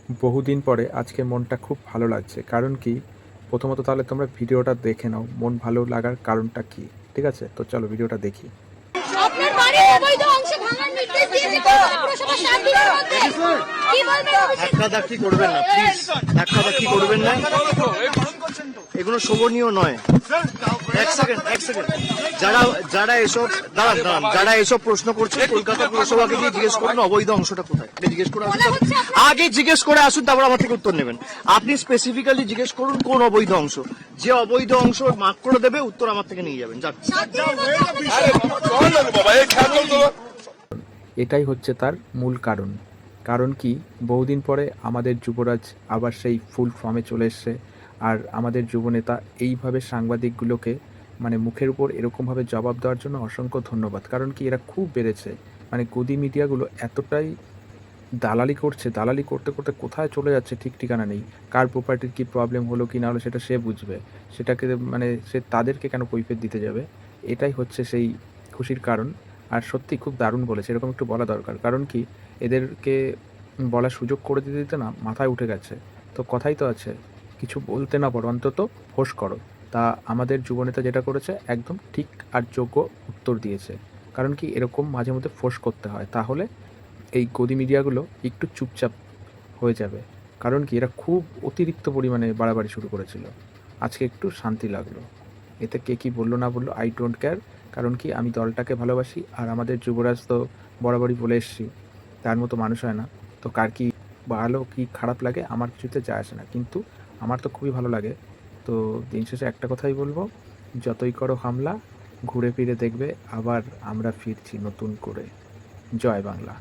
বহুদিন পরে আজকে মনটা খুব ভালো লাগছে। কারণ কি? প্রথমত তাহলে তোমরা ভিডিওটা দেখে নাও। মন ভালো লাগার কারণটা কি? ঠিক আছে? তো চলো ভিডিওটা দেখি। আপনার বাড়ির অবৈধ অংশ ভাঙার নির্দেশ দিয়েছে পুরসভা 7 দিনের মধ্যে। কি বলবেন? ধাক্কাধাক্কি করবেন না প্লিজ, ধাক্কাধাক্কি করবেন না, এগুলো শোভনীয় নয়। এক সেকেন্ড যারা এসব যারা এসব প্রশ্ন করছে কলকাতা পুরসভাকে গিয়ে জিজ্ঞেস করুন অবৈধ অংশটা কোথায়, জিজ্ঞেস করে আসুন, আগে জিজ্ঞেস করে আসুন, তারপর আমার থেকে উত্তর নেবেন। আপনি স্পেসিফিক্যালি জিজ্ঞেস করুন কোন অবৈধ অংশ, যে অবৈধ অংশ মার্ক করে দেবে উত্তর আমার থেকে নিয়ে যাবেন। এটাই হচ্ছে তার মূল কারণ। কারণ কি? বহুদিন পরে আমাদের যুবরাজ আবার সেই ফুল ফর্মে চলে এসছে। আর আমাদের যুবনেতা এইভাবে সাংবাদিকগুলোকে মানে মুখের উপর এরকমভাবে জবাব দেওয়ার জন্য অসংখ্য ধন্যবাদ। কারণ কি? এরা খুব বেড়েছে। মানে গদি মিডিয়াগুলো এতটাই দালালি করছে, দালালি করতে করতে কোথায় চলে যাচ্ছে ঠিক ঠিকানা নেই। কার প্রপার্টির কী প্রবলেম হলো কি না হলো সেটা সে বুঝবে। সেটাকে মানে সে তাদেরকে কেন কৈফিয়ত দিতে যাবে? এটাই হচ্ছে সেই খুশির কারণ। আর সত্যি খুব দারুণ বলেছে, এরকম একটু বলা দরকার। কারণ কি? এদেরকে বলার সুযোগ করে দিতে দিতে না মাথায় উঠে গেছে। তো কথাই তো আছে, কিছু বলতে না পারো অন্তত ফোঁস করো। তা আমাদের যুবনেতা যেটা করেছে একদম ঠিক আর যোগ্য উত্তর দিয়েছে। কারণ কি? এরকম মাঝে মধ্যে ফোঁস করতে হয়, তাহলে এই গদি মিডিয়াগুলো একটু চুপচাপ হয়ে যাবে। কারণ কি? এরা খুব অতিরিক্ত পরিমাণে বাড়াবাড়ি শুরু করেছিল। আজকে একটু শান্তি লাগলো। এতে কে কী বললো না বললো আই ডোন্ট কেয়ার। কারণ কি? আমি দলটাকে ভালোবাসি, আর আমাদের যুবরাজ তো বরাবরই বলে এসছি তার মতো মানুষ হয় না। তো কার কী ভালো কি খারাপ লাগে আমার কিছুতে যায় আসে না, কিন্তু আমার তো খুবই ভালো লাগে। তো দিন শেষে একটা কথাই বলবো, যতই করো হামলা, ঘুরে ফিরে দেখবে আবার আমরা ফিরছি নতুন করে। জয় বাংলা।